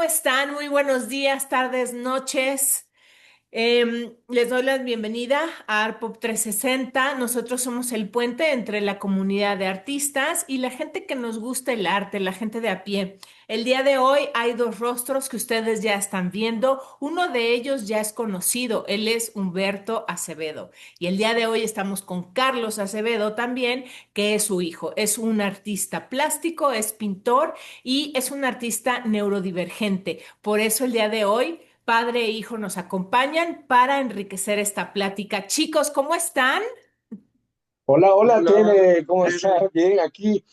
¿cómo están? Muy buenos días, tardes, noches. Les doy la bienvenida a ARPOP 360. Nosotros somos el puente entre la comunidad de artistas y la gente que nos gusta el arte, la gente de a pie. El día de hoy hay dos rostros que ustedes ya están viendo. Uno de ellos ya es conocido, él es Humberto Acevedo. Y el día de hoy estamos con Carlos Acevedo también, que es su hijo. Es un artista plástico, es pintor y es un artista neurodivergente. Por eso el día de hoy padre e hijo nos acompañan para enriquecer esta plática. Chicos, ¿cómo están? Hola, hola, Hola, Tere, ¿cómo Tere. estás? Bien, aquí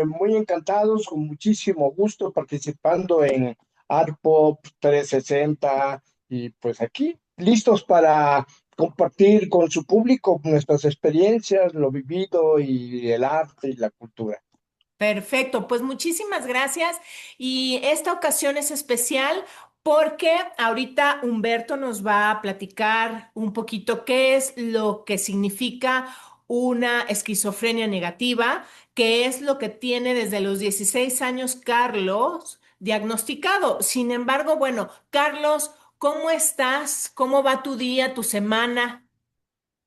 muy encantados, con muchísimo gusto participando en ARPOP 360 y pues aquí listos para compartir con su público nuestras experiencias, lo vivido y el arte y la cultura. Perfecto, pues muchísimas gracias. Y esta ocasión es especial porque ahorita Humberto nos va a platicar un poquito qué es lo que significa una esquizofrenia negativa, qué es lo que tiene desde los 16 años Carlos diagnosticado. Sin embargo, bueno, Carlos, ¿cómo estás? ¿Cómo va tu día, tu semana?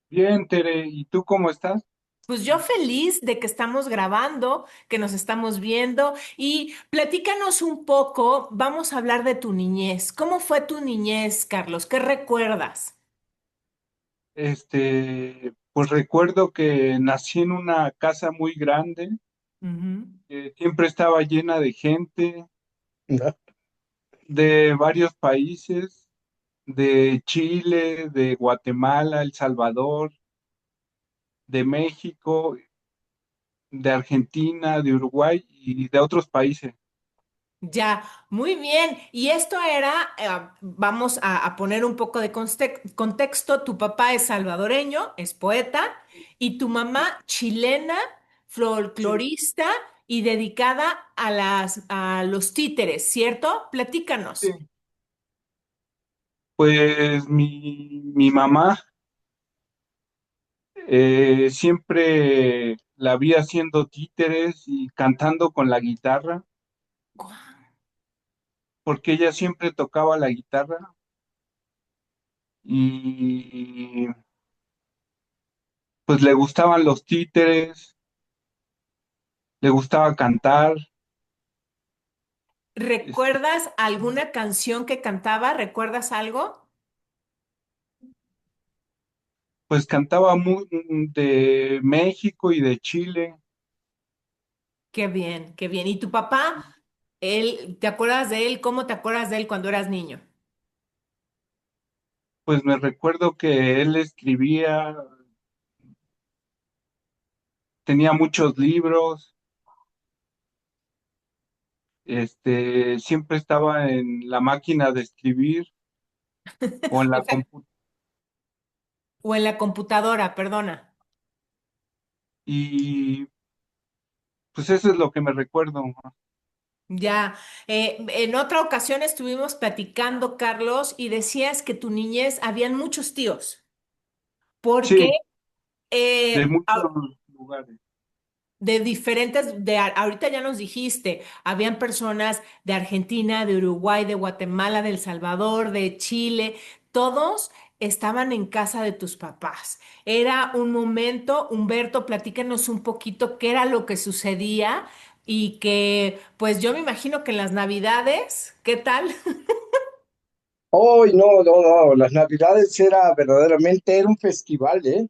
Bien, Tere, ¿y tú cómo estás? Pues yo feliz de que estamos grabando, que nos estamos viendo y platícanos un poco, vamos a hablar de tu niñez. ¿Cómo fue tu niñez, Carlos? ¿Qué recuerdas? Pues recuerdo que nací en una casa muy grande, Ujú. que siempre estaba llena de gente ¿No? de varios países, de Chile, de Guatemala, El Salvador, de México, de Argentina, de Uruguay y de otros países. Ya, muy bien. Y esto era, vamos a poner un poco de contexto, tu papá es salvadoreño, es poeta, y tu mamá chilena, Sí, folclorista y dedicada a los títeres, ¿cierto? Platícanos. sí. Pues mi mamá siempre la vi haciendo títeres y cantando con la guitarra, porque ella siempre tocaba la guitarra y pues le gustaban los títeres, le gustaba cantar, este, ¿Recuerdas alguna canción que cantaba? ¿Recuerdas algo? pues cantaba muy de México y de Chile. Qué bien, qué bien. ¿Y tu papá? Él, ¿te acuerdas de él? ¿Cómo te acuerdas de él cuando eras niño? Pues me recuerdo que él escribía, tenía muchos libros, siempre estaba en la máquina de escribir o en O la sea, computadora. o en la computadora, perdona. Y pues eso es lo que me recuerdo. Ya, en otra ocasión estuvimos platicando, Carlos, y decías que tu niñez habían muchos tíos, porque Sí, de eh, muchos lugares. de diferentes, ahorita ya nos dijiste, habían personas de Argentina, de Uruguay, de Guatemala, de El Salvador, de Chile, todos estaban en casa de tus papás. Era un momento, Humberto, platícanos un poquito qué era lo que sucedía y que, pues yo me imagino que en las Navidades, ¿qué tal? Hoy no, no, no, las Navidades era verdaderamente, era un festival, ¿eh?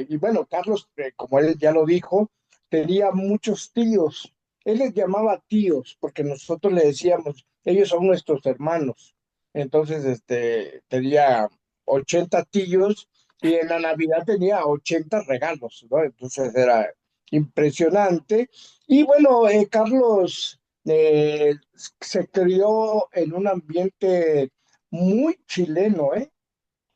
Y bueno, Carlos, como él ya lo dijo, tenía muchos tíos. Él les llamaba tíos porque nosotros le decíamos, ellos son nuestros hermanos. Entonces, tenía 80 tíos y en la Navidad tenía 80 regalos, ¿no? Entonces era impresionante. Y bueno, Carlos se crió en un ambiente muy chileno, ¿eh?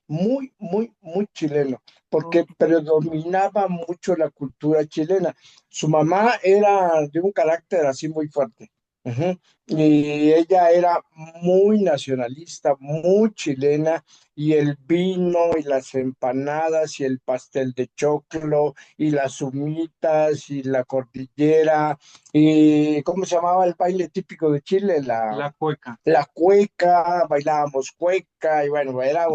Muy, muy, muy chileno, porque Ok. predominaba mucho la cultura chilena. Su mamá era de un carácter así muy fuerte. Ujú. Y ella era muy nacionalista, muy chilena, y el vino y las empanadas y el pastel de choclo y las humitas y la cordillera y ¿cómo se llamaba el baile típico de Chile? La cueca. La cueca, bailábamos cueca y bueno, era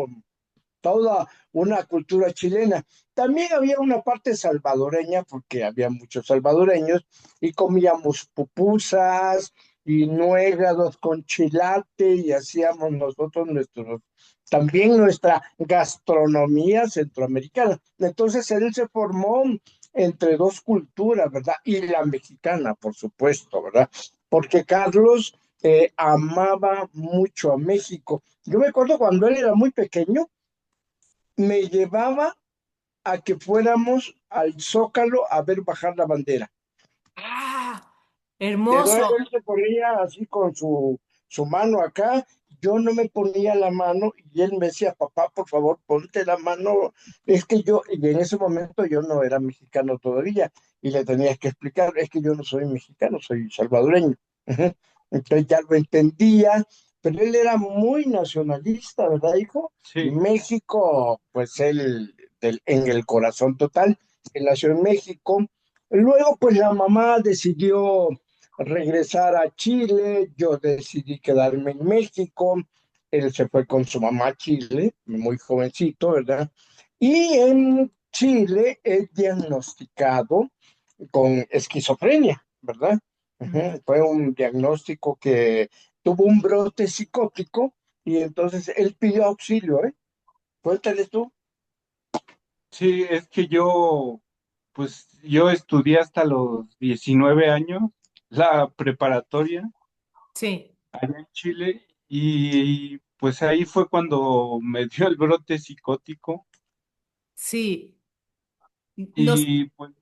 toda una cultura chilena. También había una parte salvadoreña, porque había muchos salvadoreños, y comíamos pupusas y nuegados con chilate y hacíamos nosotros también nuestra gastronomía centroamericana. Entonces él se formó entre dos culturas, ¿verdad? Y la mexicana, por supuesto, ¿verdad? Porque Carlos amaba mucho a México. Yo me acuerdo cuando él era muy pequeño, me llevaba a que fuéramos al Zócalo a ver bajar la bandera. Ah, Pero hermoso. él se ponía así con su mano acá, yo no me ponía la mano y él me decía, papá, por favor, ponte la mano. Es que yo, y en ese momento yo no era mexicano todavía y le tenías que explicar, es que yo no soy mexicano, soy salvadoreño. Ujú. Entonces ya lo entendía, pero él era muy nacionalista, ¿verdad, hijo? Y Sí, México, pues él, en el corazón total, él nació en México. Luego, pues la mamá decidió regresar a Chile, yo decidí quedarme en México, él se fue con su mamá a Chile, muy jovencito, ¿verdad? Y en Chile es diagnosticado con esquizofrenia, ¿verdad? Mm. Ujú. Fue un diagnóstico que tuvo un brote psicótico y entonces él pidió auxilio, ¿eh? Cuéntale tú. sí, es que yo estudié hasta los 19 años la preparatoria Sí, allá en Chile y pues ahí fue cuando me dio el brote psicótico sí. Nos, y pues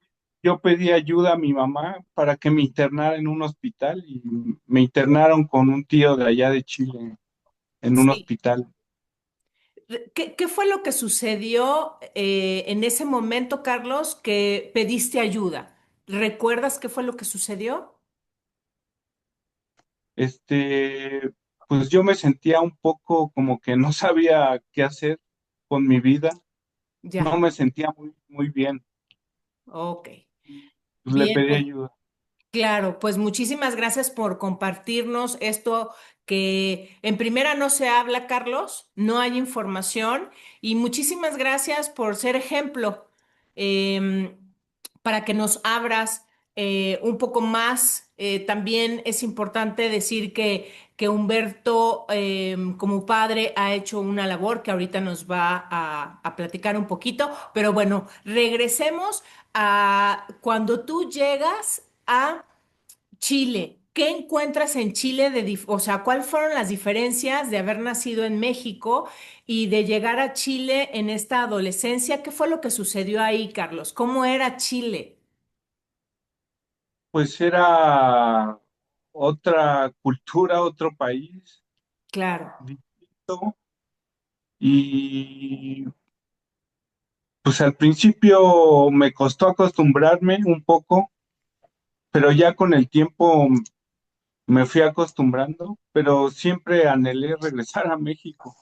yo pedí ayuda a mi mamá para que me internara en un hospital y me internaron con un tío de allá de Chile en un sí. hospital. ¿Qué fue lo que sucedió en ese momento, Carlos, que pediste ayuda? ¿Recuerdas qué fue lo que sucedió? Este, pues yo me sentía un poco como que no sabía qué hacer con mi vida, no Ya, me sentía muy bien, ok. pues le Bien, pedí pues ayuda. claro, pues muchísimas gracias por compartirnos esto que en primera no se habla, Carlos, no hay información y muchísimas gracias por ser ejemplo em, para que nos abras un poco más. También es importante decir que Humberto como padre ha hecho una labor que ahorita nos va a platicar un poquito, pero bueno, regresemos a cuando tú llegas a Chile. ¿Qué encuentras en Chile o sea, cuáles fueron las diferencias de haber nacido en México y de llegar a Chile en esta adolescencia? ¿Qué fue lo que sucedió ahí, Carlos? ¿Cómo era Chile? Pues era otra cultura, otro país Claro, distinto y pues al principio me costó acostumbrarme un poco, pero ya con el tiempo me fui acostumbrando, pero siempre anhelé regresar a México.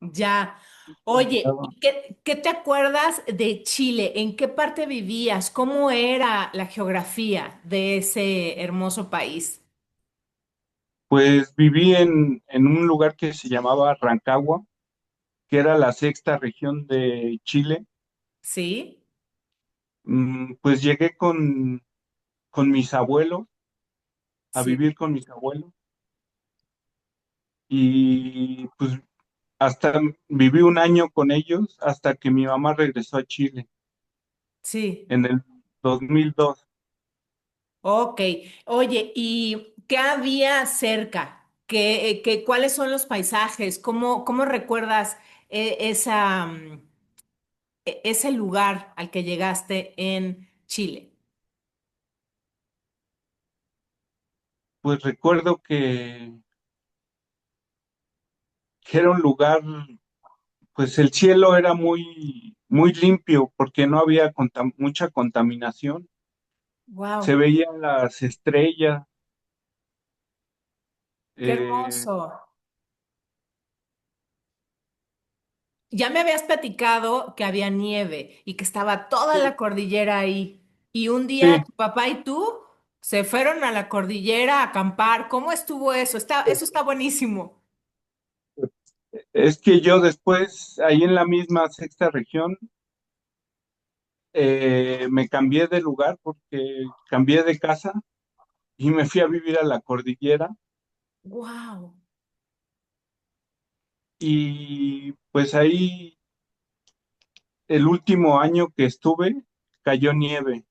ya. Oye, Anhelaba. ¿y qué te acuerdas de Chile? ¿En qué parte vivías? ¿Cómo era la geografía de ese hermoso país? Pues viví en un lugar que se llamaba Rancagua, que era la sexta región de Chile. ¿Sí? Pues llegué con mis abuelos, a Sí, vivir con mis abuelos, y pues hasta viví un año con ellos hasta que mi mamá regresó a Chile sí. en el 2002. Ok, oye, ¿y qué había cerca? ¿Cuáles son los paisajes? ¿Cómo recuerdas ese lugar al que llegaste en Chile? Pues recuerdo que era un lugar, pues el cielo era muy limpio porque no había mucha contaminación. Se Wow, veían las estrellas Qué Eh, hermoso. Ya me habías platicado que había nieve y que estaba toda sí, la cordillera ahí. Y un día sí, tu papá y tú se fueron a la cordillera a acampar. ¿Cómo estuvo eso? Eso está buenísimo. es que yo después, ahí en la misma sexta región, me cambié de lugar porque cambié de casa y me fui a vivir a la cordillera Wow. y pues ahí el último año que estuve cayó nieve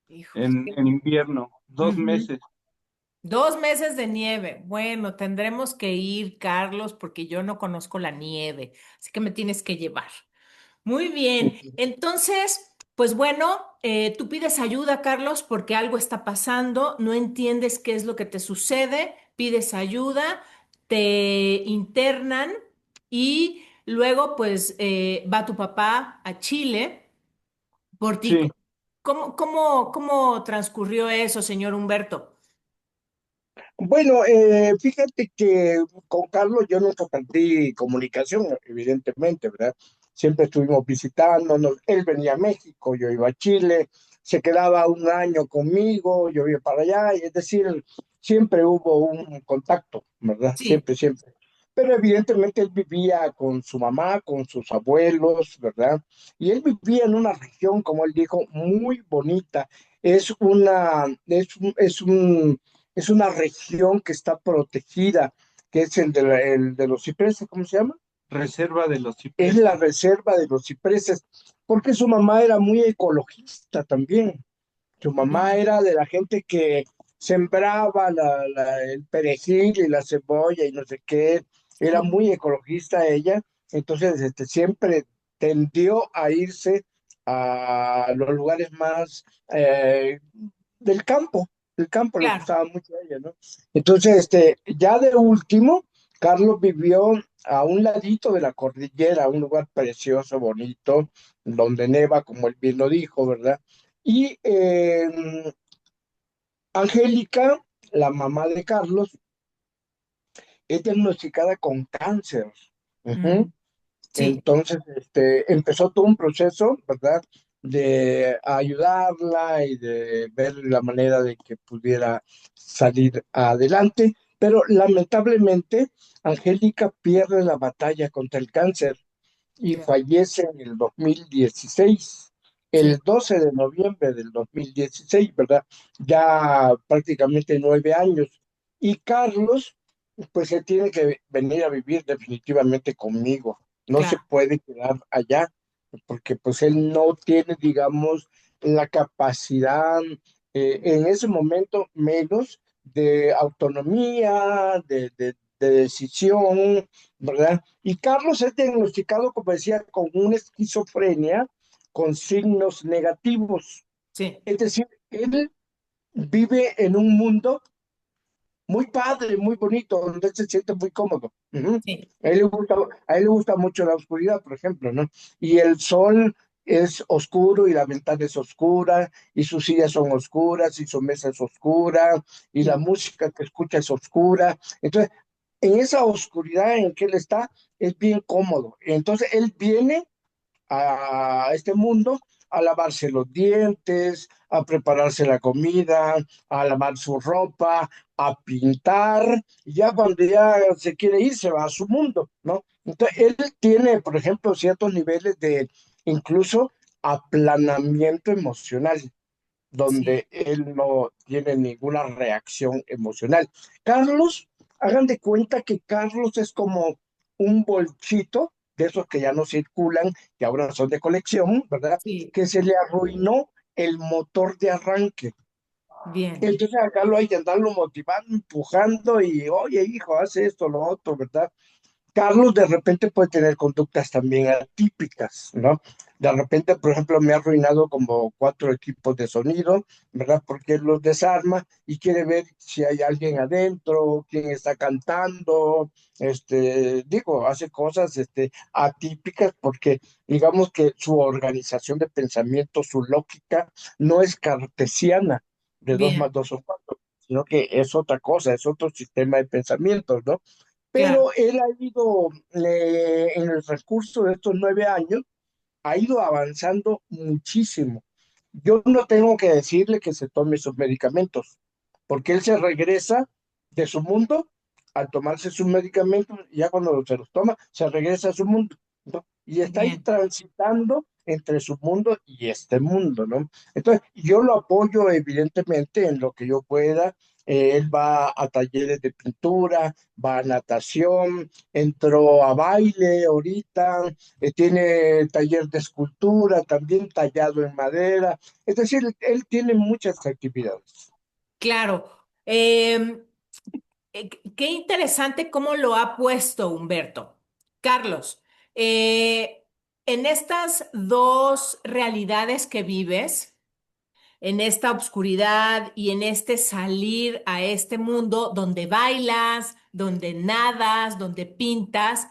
Hijos. en invierno, dos Ujú. meses. 2 meses de nieve. Bueno, tendremos que ir, Carlos, porque yo no conozco la nieve, así que me tienes que llevar. Muy bien. Entonces, pues bueno, tú pides ayuda, Carlos, porque algo está pasando, no entiendes qué es lo que te sucede, pides ayuda, te internan y luego pues va tu papá a Chile por ti. Sí, ¿Cómo transcurrió eso, señor Humberto? Bueno, fíjate que con Carlos yo nunca perdí comunicación, evidentemente, ¿verdad? Siempre estuvimos visitándonos, él venía a México, yo iba a Chile, se quedaba un año conmigo, yo iba para allá, y es decir, siempre hubo un contacto, ¿verdad? Sí, Siempre, siempre. Pero evidentemente él vivía con su mamá, con sus abuelos, ¿verdad? Y él vivía en una región, como él dijo, muy bonita. Es una región que está protegida, que es el de los cipreses, ¿cómo se llama? reserva de los Es la cipreses. reserva de los cipreses, porque su mamá era muy ecologista también. Su mamá bien, era de la gente que sembraba el perejil y la cebolla y no sé qué. Era oh, muy ecologista ella, entonces siempre tendió a irse a los lugares más del campo. El campo le claro, gustaba mucho a ella, ¿no? Entonces, ya de último, Carlos vivió a un ladito de la cordillera, un lugar precioso, bonito, donde neva, como él bien lo dijo, ¿verdad? Y Angélica, la mamá de Carlos, es diagnosticada con cáncer. Ujú. mm, sí, Entonces, empezó todo un proceso, ¿verdad? De ayudarla y de ver la manera de que pudiera salir adelante. Pero lamentablemente, Angélica pierde la batalla contra el cáncer y ya, fallece en el 2016, el sí, 12 de noviembre del 2016, ¿verdad? Ya prácticamente 9 años. Y Carlos, pues se tiene que venir a vivir definitivamente conmigo. No se claro, puede quedar allá, porque pues él no tiene, digamos, la capacidad, en ese momento menos, de autonomía, de decisión, ¿verdad? Y Carlos es diagnosticado, como decía, con una esquizofrenia con signos negativos. sí, Es decir, él vive en un mundo muy padre, muy bonito, donde él se siente muy cómodo. Ujú. sí, A él le gusta mucho la oscuridad, por ejemplo, ¿no? Y el sol es oscuro y la ventana es oscura y sus sillas son oscuras y su mesa es oscura y la ya, música que escucha es oscura. Entonces, en esa oscuridad en que él está, es bien cómodo. Entonces, él viene a este mundo a lavarse los dientes, a prepararse la comida, a lavar su ropa, a pintar, y ya cuando ya se quiere ir, se va a su mundo, ¿no? Entonces, él tiene, por ejemplo, ciertos niveles de incluso aplanamiento emocional, sí, donde él no tiene ninguna reacción emocional. Carlos, hagan de cuenta que Carlos es como un bolchito de esos que ya no circulan, que ahora son de colección, ¿verdad? sí, Que se le arruinó el motor de arranque. bien, Entonces acá lo hay que andarlo motivando, empujando y, oye, hijo, hace esto, lo otro, ¿verdad? Carlos de repente puede tener conductas también atípicas, ¿no? De repente, por ejemplo, me ha arruinado como 4 equipos de sonido, ¿verdad? Porque él los desarma y quiere ver si hay alguien adentro, quién está cantando, digo, hace cosas, atípicas porque digamos que su organización de pensamiento, su lógica, no es cartesiana de dos más bien, dos son 4. sino que es otra cosa, es otro sistema de pensamientos, ¿no? Claro, Pero él ha ido, en el transcurso de estos 9 años, ha ido avanzando muchísimo. Yo no tengo que decirle que se tome sus medicamentos, porque él se regresa de su mundo al tomarse sus medicamentos, y ya cuando se los toma, se regresa a su mundo, ¿no? Y está ahí bien. transitando entre su mundo y este mundo, ¿no? Entonces, yo lo apoyo evidentemente en lo que yo pueda. Él va a talleres de pintura, va a natación, entró a baile ahorita, tiene taller de escultura, también tallado en madera. Es decir, él tiene muchas actividades. Claro. Qué interesante cómo lo ha puesto Humberto. Carlos, en estas dos realidades que vives, en esta obscuridad y en este salir a este mundo donde bailas, donde nadas, donde pintas.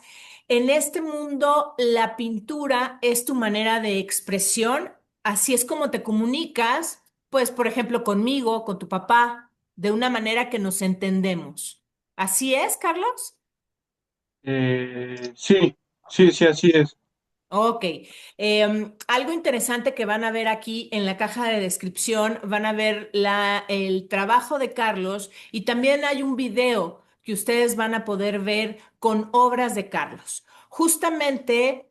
En este mundo, la pintura es tu manera de expresión, así es como te comunicas, pues, por ejemplo, conmigo, con tu papá, de una manera que nos entendemos. ¿Así es, Carlos? Sí, sí, sí, así es. Ok. Algo interesante que van a ver aquí en la caja de descripción, van a ver el trabajo de Carlos y también hay un video que ustedes van a poder ver con obras de Carlos. Justamente,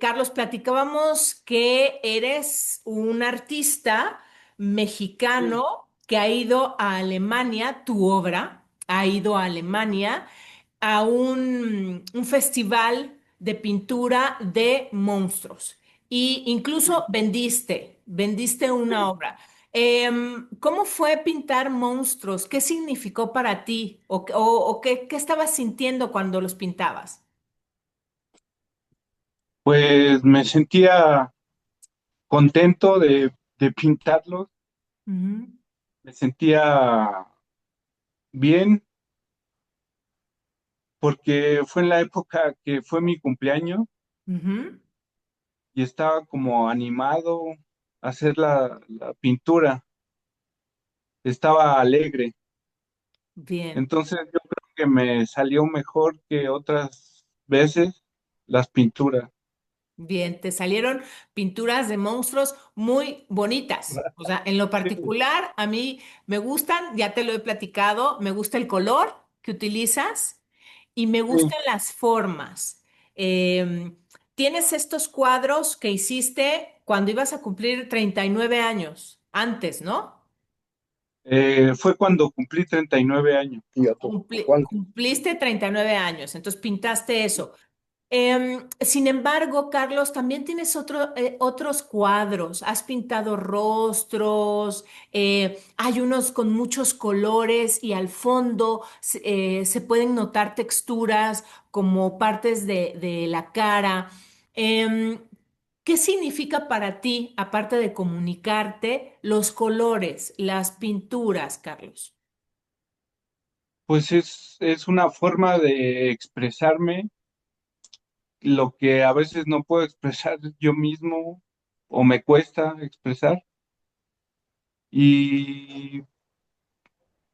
Carlos, platicábamos que eres un artista Sí. mexicano que ha ido a Alemania, tu obra ha ido a Alemania a un festival de pintura de monstruos y incluso vendiste una obra. ¿Cómo fue pintar monstruos? ¿Qué significó para ti? ¿O qué estabas sintiendo cuando los pintabas? Pues me sentía contento de pintarlos, Ujú, me sentía bien porque fue en la época que fue mi cumpleaños ujú. y estaba como animado a hacer la pintura, estaba alegre. Bien. Entonces yo creo que me salió mejor que otras veces las pinturas. Bien, te salieron pinturas de monstruos muy bonitas. O sea, en lo Sí, particular, a mí me gustan, ya te lo he platicado, me gusta el color que utilizas y me sí. gustan las formas. Em, Tienes estos cuadros que hiciste cuando ibas a cumplir 39 años, antes, ¿no? Fue cuando cumplí 39 años. Y otros, ¿cuántos? Cumpliste 39 años, entonces pintaste eso. Sin embargo, Carlos, también tienes otros cuadros. Has pintado rostros, hay unos con muchos colores y al fondo se pueden notar texturas como partes de la cara. Em, ¿Qué significa para ti, aparte de comunicarte, los colores, las pinturas, Carlos? Pues es una forma de expresarme lo que a veces no puedo expresar yo mismo o me cuesta expresar. Y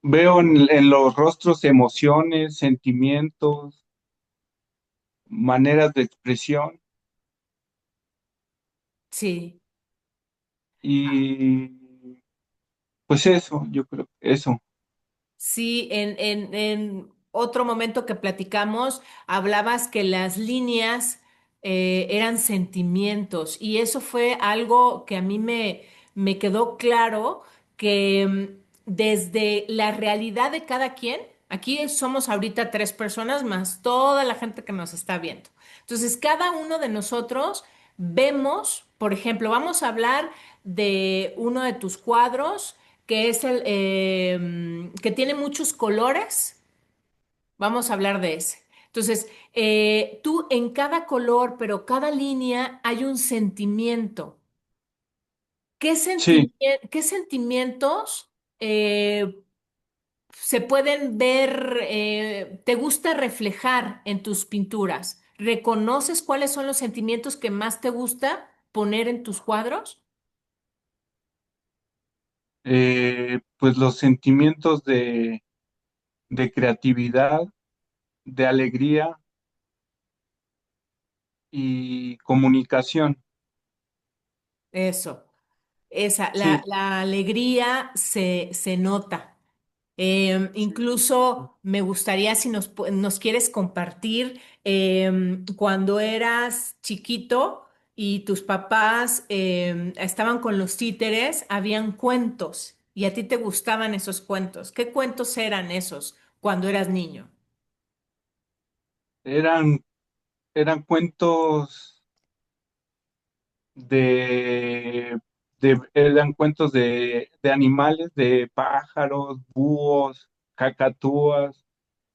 veo en los rostros emociones, sentimientos, maneras de expresión. Sí. Y pues eso, yo creo, eso. Sí, en otro momento que platicamos, hablabas que las líneas eran sentimientos y eso fue algo que a mí me quedó claro que desde la realidad de cada quien, aquí somos ahorita tres personas más toda la gente que nos está viendo. Entonces, cada uno de nosotros vemos, por ejemplo, vamos a hablar de uno de tus cuadros que es que tiene muchos colores. Vamos a hablar de ese. Entonces, tú en cada color, pero cada línea hay un sentimiento. Sí, ¿Qué sentimientos se pueden ver, te gusta reflejar en tus pinturas? ¿Reconoces cuáles son los sentimientos que más te gusta poner en tus cuadros? pues los sentimientos de creatividad, de alegría y comunicación. Eso. Esa, Sí, la alegría se nota. Incluso me gustaría si nos quieres compartir cuando eras chiquito y tus papás estaban con los títeres, habían cuentos y a ti te gustaban esos cuentos. ¿Qué cuentos eran esos cuando eras niño? eran, eran cuentos de, eran cuentos de animales, de pájaros, búhos, cacatúas,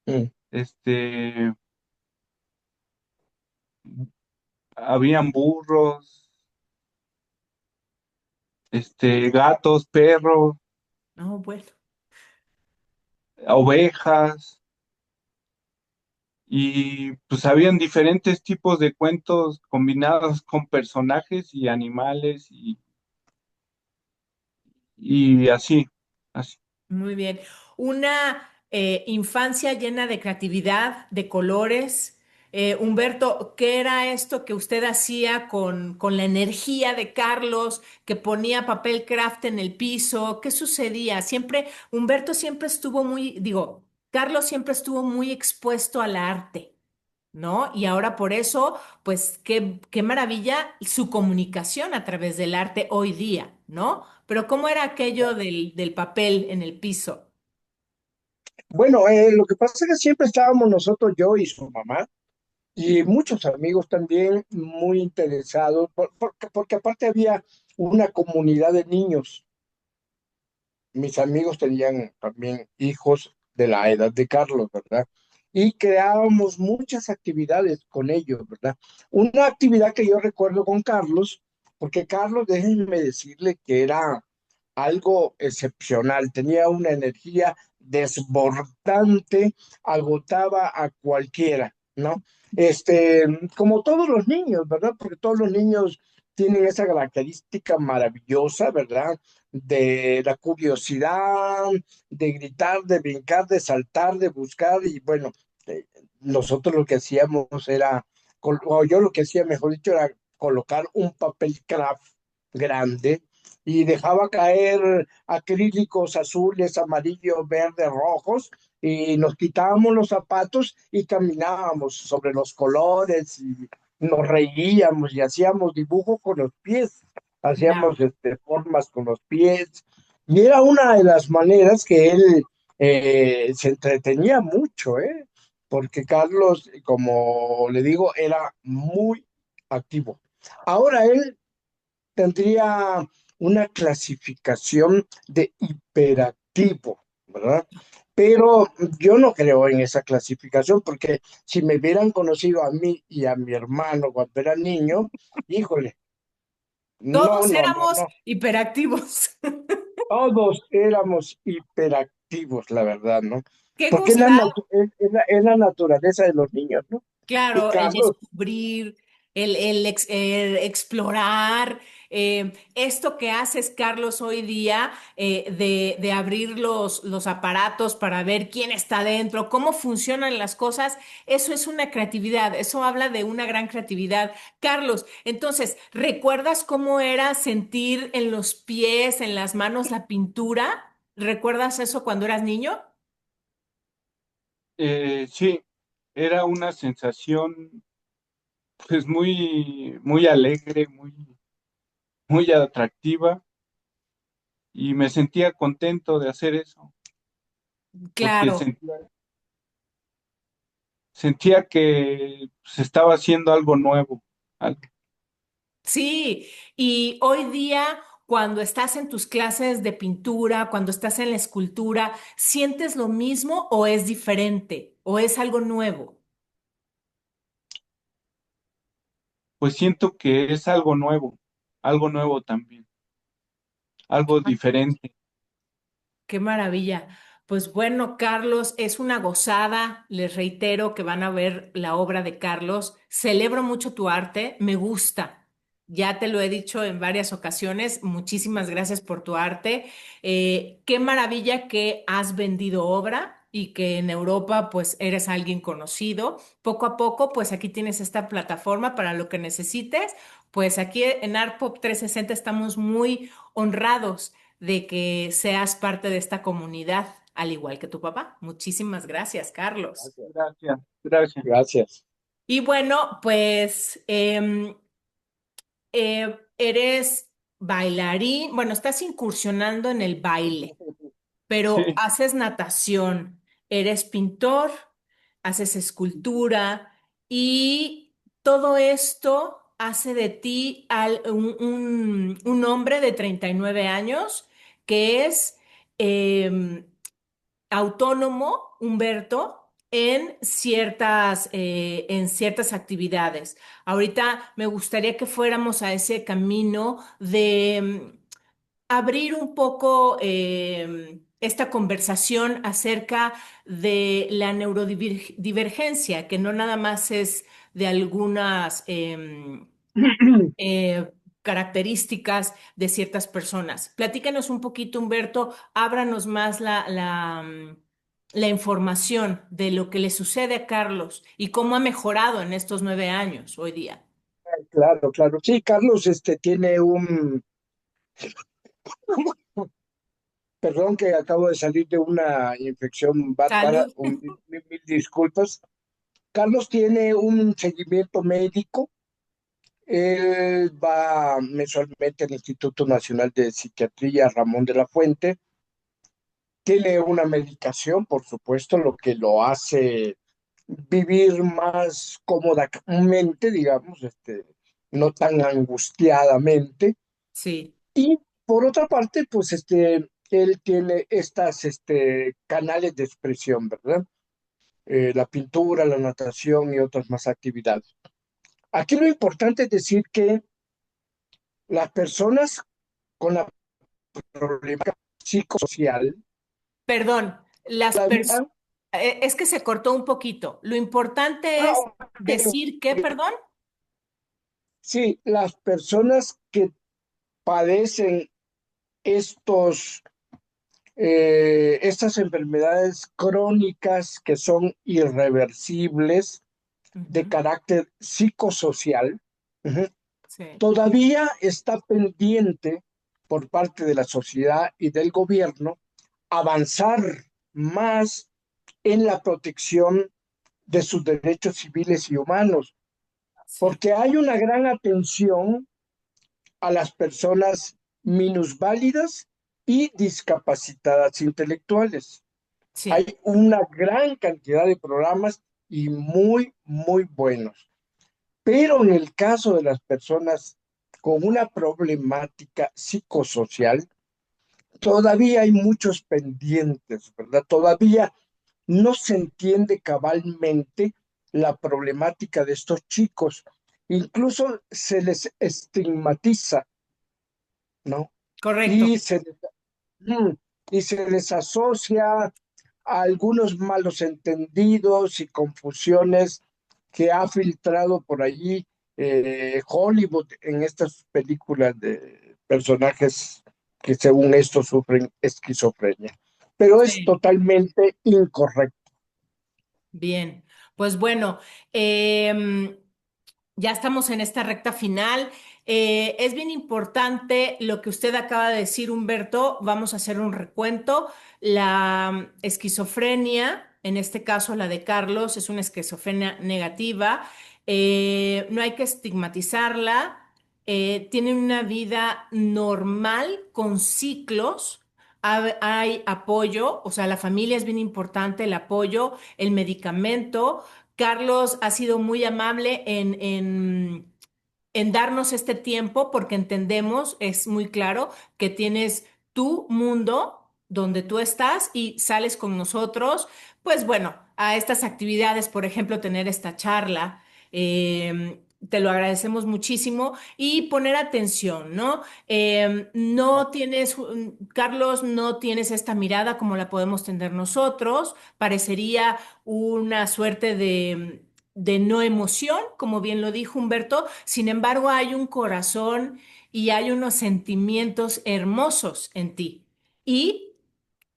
Mm. este, habían burros, gatos, perros, No, bueno. ovejas, y pues habían diferentes tipos de cuentos combinados con personajes y animales y así, así. Muy bien. Una infancia llena de creatividad, de colores. Humberto, ¿qué era esto que usted hacía con la energía de Carlos, que ponía papel craft en el piso? ¿Qué sucedía? Siempre, Humberto siempre estuvo muy, digo, Carlos siempre estuvo muy expuesto al arte, ¿no? Y ahora por eso, pues qué maravilla su comunicación a través del arte hoy día, ¿no? Pero ¿cómo era aquello del papel en el piso? Bueno, lo que pasa es que siempre estábamos nosotros, yo y su mamá, y muchos amigos también muy interesados, porque aparte había una comunidad de niños. Mis amigos tenían también hijos de la edad de Carlos, ¿verdad? Y creábamos muchas actividades con ellos, ¿verdad? Una actividad que yo recuerdo con Carlos, porque Carlos, déjenme decirle que era algo excepcional, tenía una energía desbordante, agotaba a cualquiera, ¿no? Este, como todos los niños, ¿verdad? Porque todos los niños tienen esa característica maravillosa, ¿verdad? De la curiosidad, de gritar, de brincar, de saltar, de buscar, y bueno, eh, nosotros lo que hacíamos era, o yo lo que hacía, mejor dicho, era colocar un papel craft grande y dejaba caer acrílicos azules, amarillos, verdes, rojos, y nos quitábamos los zapatos y caminábamos sobre los colores y nos reíamos y hacíamos dibujos con los pies, hacíamos Claro. formas con los pies, y era una de las maneras que él se entretenía mucho, ¿eh? Porque Carlos, como le digo, era muy activo. Ahora él tendría una clasificación de hiperactivo, ¿verdad? Pero yo no creo en esa clasificación porque si me hubieran conocido a mí y a mi hermano cuando era niño, híjole, no, Todos no, no, éramos no. hiperactivos. Todos éramos hiperactivos, la verdad, ¿no? Qué Porque es gustaba. es la naturaleza de los niños, ¿no? Y Claro, el Carlos, descubrir, el explorar, esto que haces, Carlos, hoy día, de abrir los aparatos para ver quién está dentro, cómo funcionan las cosas, eso es una creatividad, eso habla de una gran creatividad. Carlos, entonces, ¿recuerdas cómo era sentir en los pies, en las manos la pintura? ¿Recuerdas eso cuando eras niño? Sí, era una sensación pues muy, muy alegre, muy atractiva y me sentía contento de hacer eso porque Claro. sentía que se estaba haciendo algo nuevo. Sí, y hoy día, cuando estás en tus clases de pintura, cuando estás en la escultura, ¿sientes lo mismo o es diferente o es algo nuevo? Pues siento que es algo nuevo también, algo diferente. Qué maravilla. Pues bueno, Carlos, es una gozada. Les reitero que van a ver la obra de Carlos. Celebro mucho tu arte, me gusta. Ya te lo he dicho en varias ocasiones, muchísimas gracias por tu arte. Qué maravilla que has vendido obra y que en Europa pues eres alguien conocido. Poco a poco pues aquí tienes esta plataforma para lo que necesites. Pues aquí en ArtPop 360 estamos muy honrados de que seas parte de esta comunidad, al igual que tu papá. Muchísimas gracias, Carlos. Gracias, gracias. Gracias. Y bueno, pues eres bailarín, bueno, estás incursionando en el baile, pero Sí, haces natación, eres pintor, haces escultura y todo esto hace de ti un hombre de 39 años que es em, autónomo, Humberto, en ciertas actividades. Ahorita me gustaría que fuéramos a ese camino de abrir un poco esta conversación acerca de la neurodivergencia, que no nada más es de algunas características de ciertas personas. Platícanos un poquito, Humberto, ábranos más la información de lo que le sucede a Carlos y cómo ha mejorado en estos 9 años hoy día. Claro, claro. Sí, Carlos, tiene perdón que acabo de salir de una infección bárbara, Salud. mil disculpas. Carlos tiene un seguimiento médico. Él va mensualmente al Instituto Nacional de Psiquiatría Ramón de la Fuente. Tiene una medicación, por supuesto, lo que lo hace vivir más cómodamente, digamos, no tan angustiadamente. Sí, Y por otra parte, pues él tiene estas canales de expresión, ¿verdad? La pintura, la natación y otras más actividades. Aquí lo importante es decir que las personas con la problemática psicosocial, perdón, la vida, es que se cortó un poquito. Lo importante es ok, decir que, ok. perdón. Sí, las personas que padecen estos, estas enfermedades crónicas que son irreversibles de Ujú, carácter psicosocial, ujú, sí, todavía está pendiente por parte de la sociedad y del gobierno avanzar más en la protección de sus derechos civiles y humanos, sí, porque hay una gran atención a las personas minusválidas y discapacitadas intelectuales. sí, Hay una gran cantidad de programas y muy, muy buenos. Pero en el caso de las personas con una problemática psicosocial, todavía hay muchos pendientes, ¿verdad? Todavía no se entiende cabalmente la problemática de estos chicos. Incluso se les estigmatiza, ¿no? correcto. Y mm, y se les asocia a algunos malos entendidos y confusiones que ha filtrado por allí Hollywood en estas películas de personajes que según esto sufren esquizofrenia. Pero es Sí. totalmente incorrecto. Bien, pues bueno, em, ya estamos en esta recta final. Es bien importante lo que usted acaba de decir, Humberto. Vamos a hacer un recuento. La esquizofrenia, en este caso la de Carlos, es una esquizofrenia negativa. No hay que estigmatizarla. Tienen una vida normal con ciclos. Hay apoyo, o sea, la familia es bien importante, el apoyo, el medicamento. Carlos ha sido muy amable en darnos este tiempo porque entendemos, es muy claro, que tienes tu mundo donde tú estás y sales con nosotros, pues bueno, a estas actividades, por ejemplo, tener esta charla. Te lo agradecemos muchísimo y poner atención, ¿no? No tienes, Carlos, no tienes esta mirada como la podemos tener nosotros. Parecería una suerte de no emoción, como bien lo dijo Humberto. Sin embargo, hay un corazón y hay unos sentimientos hermosos en ti. Y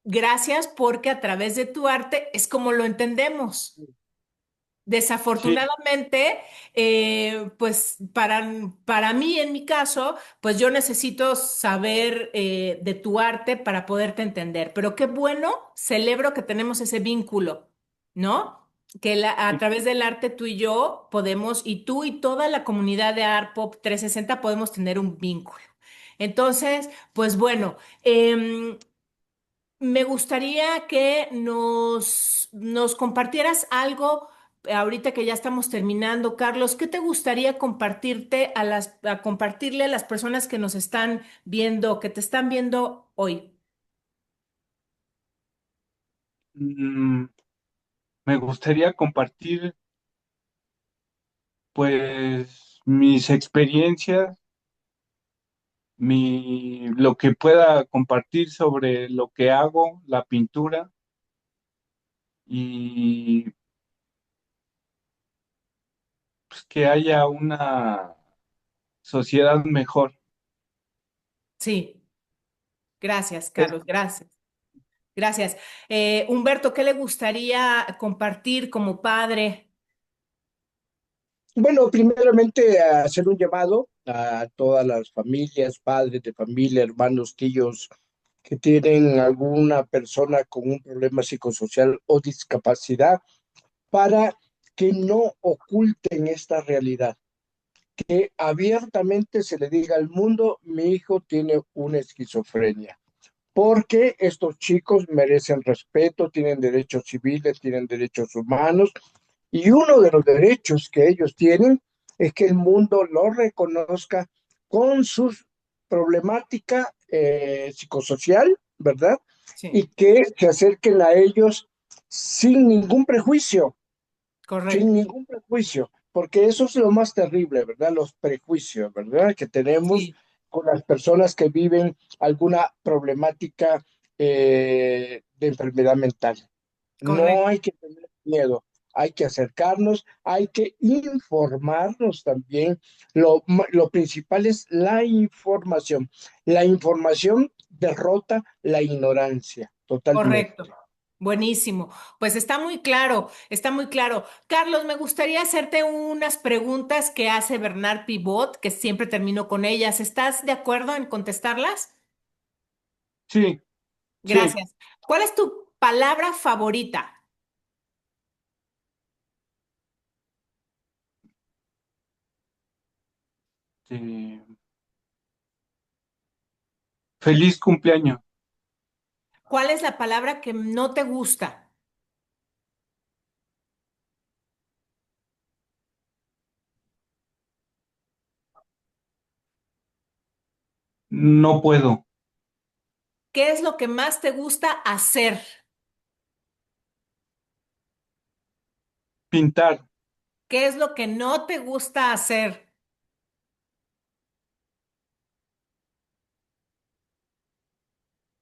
gracias porque a través de tu arte es como lo entendemos. Sí, Desafortunadamente, pues para mí, en mi caso, pues yo necesito saber de tu arte para poderte entender. Pero qué bueno, celebro que tenemos ese vínculo, ¿no? A sí. través del arte tú y yo podemos, y tú y toda la comunidad de Art Pop 360 podemos tener un vínculo. Entonces, pues bueno, me gustaría que nos compartieras algo, ahorita que ya estamos terminando, Carlos. ¿Qué te gustaría compartirte a compartirle a las personas que nos están viendo, que te están viendo hoy? Mm, Me gustaría compartir, pues, mis experiencias, lo que pueda compartir sobre lo que hago, la pintura, y pues, que haya una sociedad mejor. Sí, gracias, Es- Carlos, gracias. Gracias. Humberto, ¿qué le gustaría compartir como padre? bueno, primeramente hacer un llamado a todas las familias, padres de familia, hermanos, tíos que tienen alguna persona con un problema psicosocial o discapacidad para que no oculten esta realidad, que abiertamente se le diga al mundo, mi hijo tiene una esquizofrenia, porque estos chicos merecen respeto, tienen derechos civiles, tienen derechos humanos, y uno de los derechos que ellos tienen es que el mundo lo reconozca con su problemática psicosocial, ¿verdad? Sí, Y que se acerquen a ellos sin ningún prejuicio, sin correcto. ningún prejuicio, porque eso es lo más terrible, ¿verdad? Los prejuicios, ¿verdad? Que tenemos Sí, con las personas que viven alguna problemática de enfermedad mental. No correcto. hay que tener miedo, hay que acercarnos, hay que informarnos también. Lo principal es la información. La información derrota la ignorancia Correcto. totalmente. Buenísimo. Pues está muy claro, está muy claro. Carlos, me gustaría hacerte unas preguntas que hace Bernard Pivot, que siempre termino con ellas. ¿Estás de acuerdo en contestarlas? Sí, sí. Gracias. ¿Cuál es tu palabra favorita? eh, Feliz cumpleaños. ¿Cuál es la palabra que no te gusta? No puedo ¿Qué es lo que más te gusta hacer? pintar. ¿Qué es lo que no te gusta hacer?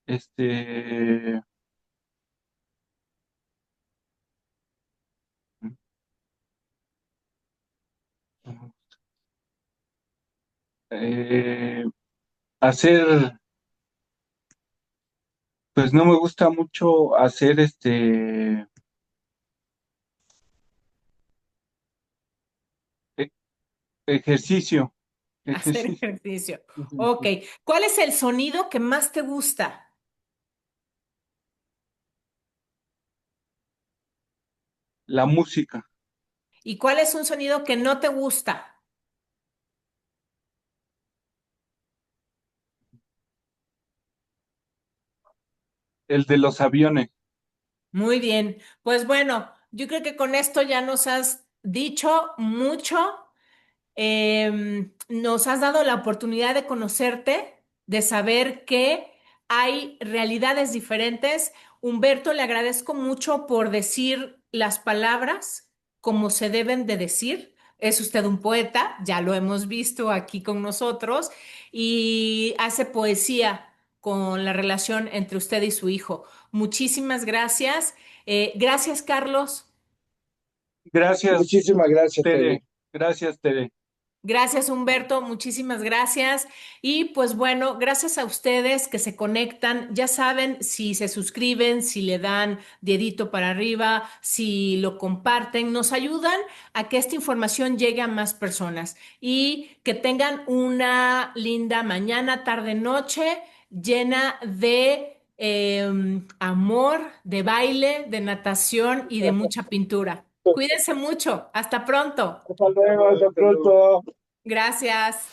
Este, eh, hacer, pues no me gusta mucho hacer e- ejercicio, Hacer ejercicio. ejercicio. Ok. ¿Cuál es el sonido que más te gusta? La música, ¿Y cuál es un sonido que no te gusta? el de los aviones. Muy bien. Pues bueno, yo creo que con esto ya nos has dicho mucho. Nos has dado la oportunidad de conocerte, de saber que hay realidades diferentes. Humberto, le agradezco mucho por decir las palabras como se deben de decir. Es usted un poeta, ya lo hemos visto aquí con nosotros, y hace poesía con la relación entre usted y su hijo. Muchísimas gracias. Gracias, Carlos. Gracias, Muchísimas gracias, Tere. Tere. Gracias, Tere. Gracias, Humberto, muchísimas gracias. Y pues bueno, gracias a ustedes que se conectan. Ya saben, si se suscriben, si le dan dedito para arriba, si lo comparten, nos ayudan a que esta información llegue a más personas y que tengan una linda mañana, tarde, noche llena de amor, de baile, de natación y de mucha pintura. Cuídense mucho. Hasta pronto. Hasta luego, hasta pronto. Gracias.